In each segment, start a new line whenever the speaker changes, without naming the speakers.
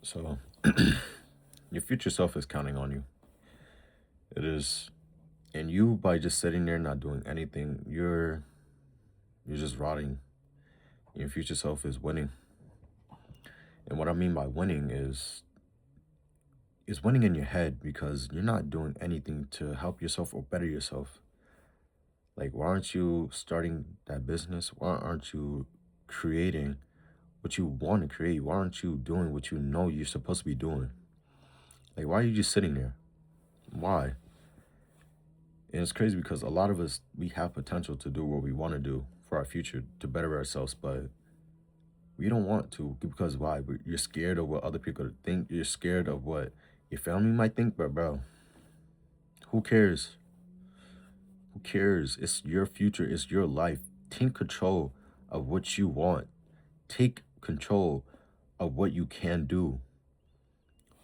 So your future self is counting on you. It is, and you by just sitting there not doing anything, you're just rotting. Your future self is winning, and what I mean by winning is winning in your head because you're not doing anything to help yourself or better yourself. Like, why aren't you starting that business? Why aren't you creating what you want to create? Why aren't you doing what you know you're supposed to be doing? Like, why are you just sitting there? Why? And it's crazy because a lot of us, we have potential to do what we want to do for our future to better ourselves, but we don't want to because why? You're scared of what other people think. You're scared of what your family might think, but bro, who cares? Who cares? It's your future, it's your life. Take control of what you want. Take control of what you can do.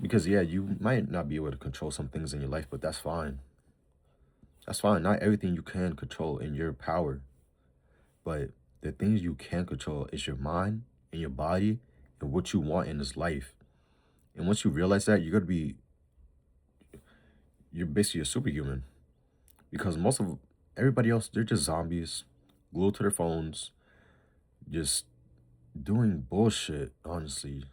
Because yeah, you might not be able to control some things in your life, but that's fine. That's fine. Not everything you can control in your power, but the things you can control is your mind and your body and what you want in this life. And once you realize that, you're basically a superhuman. Because most of everybody else, they're just zombies, glued to their phones, just doing bullshit, honestly,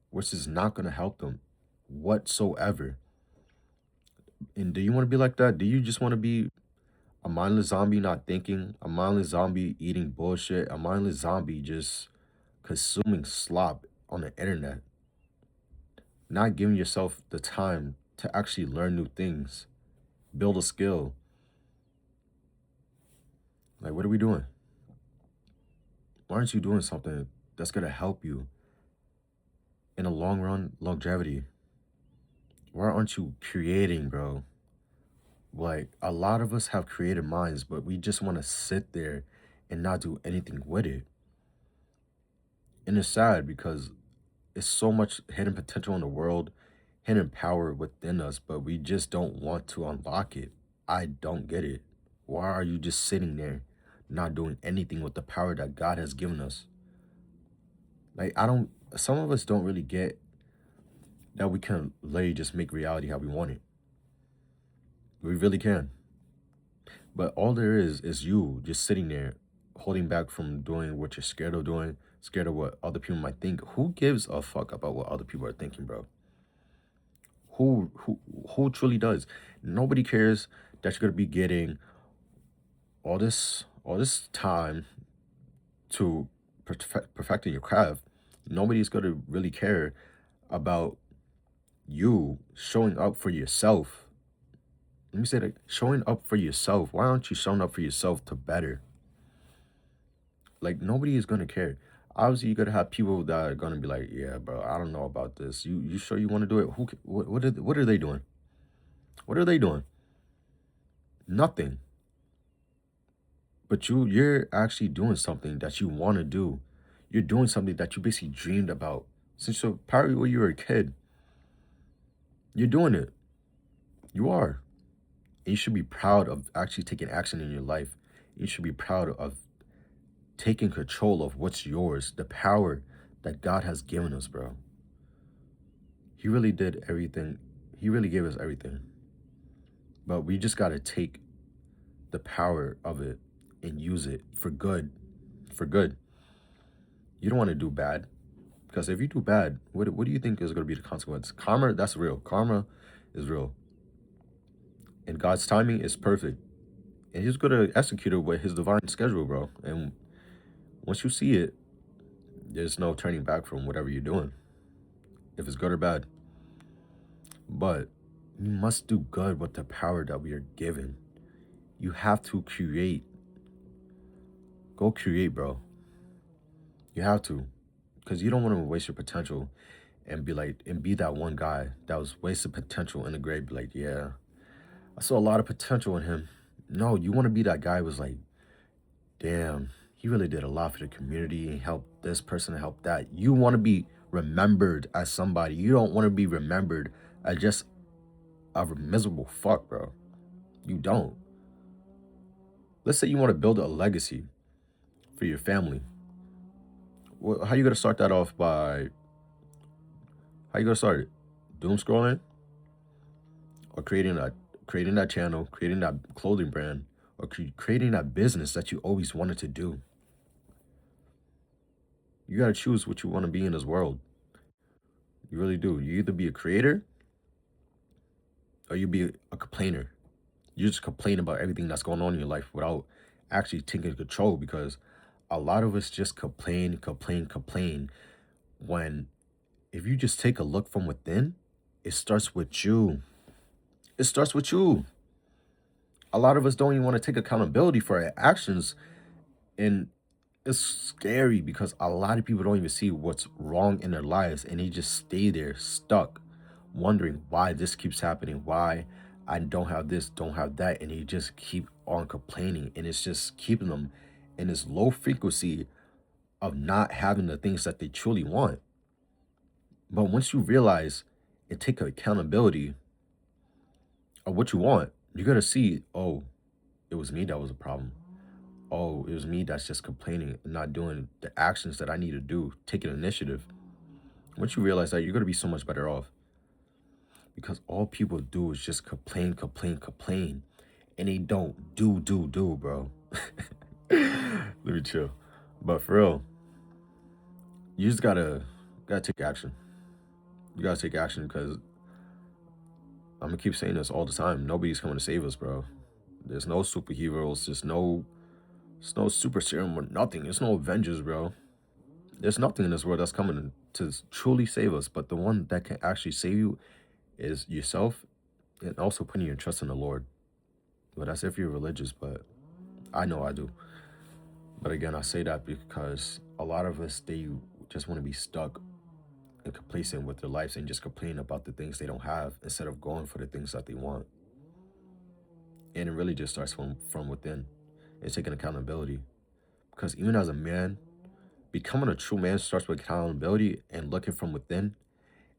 which is not gonna help them whatsoever. And do you want to be like that? Do you just want to be a mindless zombie not thinking, a mindless zombie eating bullshit, a mindless zombie just consuming slop on the internet, not giving yourself the time to actually learn new things, build a skill? Like, what are we doing? Why aren't you doing something that's gonna help you in the long run, longevity? Why aren't you creating, bro? Like, a lot of us have creative minds, but we just want to sit there and not do anything with it. And it's sad because it's so much hidden potential in the world, hidden power within us, but we just don't want to unlock it. I don't get it. Why are you just sitting there, not doing anything with the power that God has given us? Like, I don't, some of us don't really get that we can literally just make reality how we want it. We really can. But all there is you just sitting there, holding back from doing what you're scared of doing, scared of what other people might think. Who gives a fuck about what other people are thinking, bro? Who who truly does? Nobody cares that you're gonna be getting all this time to perfecting your craft. Nobody's gonna really care about you showing up for yourself. Let me say that, showing up for yourself. Why aren't you showing up for yourself to better? Like, nobody is gonna care. Obviously, you're gonna have people that are gonna be like, "Yeah, bro, I don't know about this. You sure you want to do it? What are they doing? What are they doing? Nothing. But you're actually doing something that you want to do. You're doing something that you basically dreamed about since probably when you were a kid. You're doing it. You are. And you should be proud of actually taking action in your life. You should be proud of taking control of what's yours, the power that God has given us, bro. He really did everything. He really gave us everything. But we just got to take the power of it and use it for good. For good. You don't want to do bad. Because if you do bad, what do you think is going to be the consequence? Karma, that's real. Karma is real. And God's timing is perfect. And He's going to execute it with His divine schedule, bro. And once you see it, there's no turning back from whatever you're doing, if it's good or bad. But you must do good with the power that we are given. You have to create. Go create, bro. You have to. Because you don't want to waste your potential and be like, and be that one guy that was wasted potential in the grave. Be like, yeah, I saw a lot of potential in him. No, you want to be that guy who was like, damn, he really did a lot for the community and helped this person and help that. You want to be remembered as somebody. You don't want to be remembered as just a miserable fuck, bro. You don't. Let's say you want to build a legacy for your family. Well, how you gonna start that off by How you gonna start it? Doom scrolling or creating that channel, creating that clothing brand, or creating that business that you always wanted to do. You gotta choose what you want to be in this world. You really do. You either be a creator or you be a complainer. You just complain about everything that's going on in your life without actually taking control, because a lot of us just complain, complain, complain. When if you just take a look from within, it starts with you. It starts with you. A lot of us don't even want to take accountability for our actions, and it's scary because a lot of people don't even see what's wrong in their lives, and they just stay there stuck, wondering why this keeps happening, why I don't have this, don't have that, and they just keep on complaining, and it's just keeping them in this low frequency of not having the things that they truly want. But once you realize and take accountability of what you want, you gotta see, oh, it was me that was a problem. Oh, it was me that's just complaining and not doing the actions that I need to do, taking initiative. Once you realize that, you're gonna be so much better off, because all people do is just complain, complain, complain, and they don't do, bro. Let me chill. But for real, you just gotta take action. You gotta take action, because I'm gonna keep saying this all the time. Nobody's coming to save us, bro. There's no superheroes. There's no super serum or nothing. There's no Avengers, bro. There's nothing in this world that's coming to truly save us. But the one that can actually save you is yourself, and also putting your trust in the Lord. But that's if you're religious. But I know I do. But again, I say that because a lot of us, they just want to be stuck and complacent with their lives and just complain about the things they don't have instead of going for the things that they want. And it really just starts from within. It's taking accountability. Because even as a man, becoming a true man starts with accountability and looking from within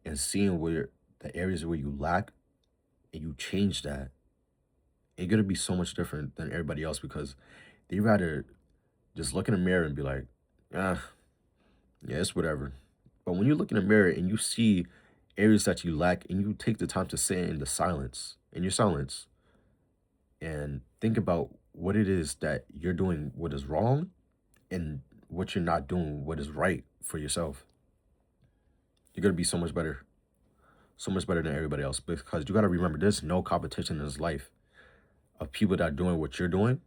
and seeing where the areas where you lack, and you change that. You're gonna be so much different than everybody else, because they rather just look in the mirror and be like, ah, yeah, it's whatever. But when you look in the mirror and you see areas that you lack, and you take the time to sit in the silence, in your silence, and think about what it is that you're doing, what is wrong, and what you're not doing, what is right for yourself, you're gonna be so much better than everybody else. Because you gotta remember, there's no competition in this life of people that are doing what you're doing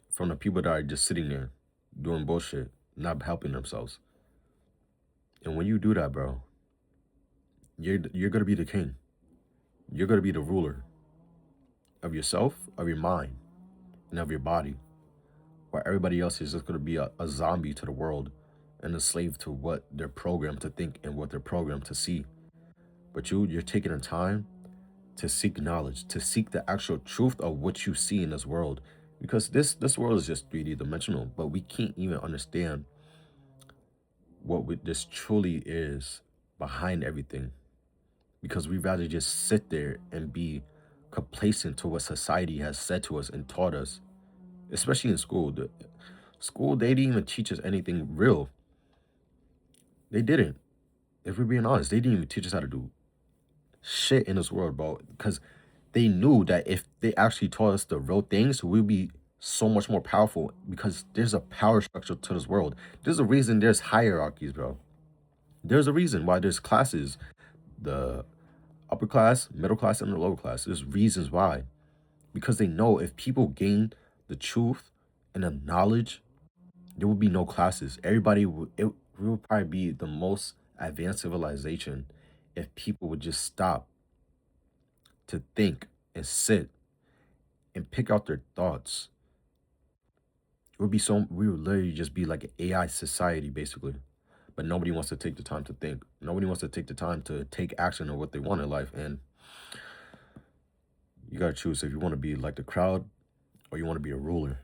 from the people that are just sitting there doing bullshit, not helping themselves. And when you do that, bro, you're gonna be the king. You're gonna be the ruler of yourself, of your mind, and of your body. While everybody else is just gonna be a zombie to the world and a slave to what they're programmed to think and what they're programmed to see. But you're taking the time to seek knowledge, to seek the actual truth of what you see in this world. Because this world is just 3D dimensional, but we can't even understand what this truly is behind everything. Because we'd rather just sit there and be complacent to what society has said to us and taught us, especially in school. School, they didn't even teach us anything real. They didn't. If we're being honest, they didn't even teach us how to do shit in this world, bro. Because they knew that if they actually taught us the real things, we'd be so much more powerful, because there's a power structure to this world. There's a reason there's hierarchies, bro. There's a reason why there's classes, the upper class, middle class, and the lower class. There's reasons why. Because they know if people gain the truth and the knowledge, there would be no classes. We would probably be the most advanced civilization if people would just stop to think and sit and pick out their thoughts. We would literally just be like an AI society, basically. But nobody wants to take the time to think. Nobody wants to take the time to take action on what they want in life. And you gotta choose if you want to be like the crowd or you want to be a ruler.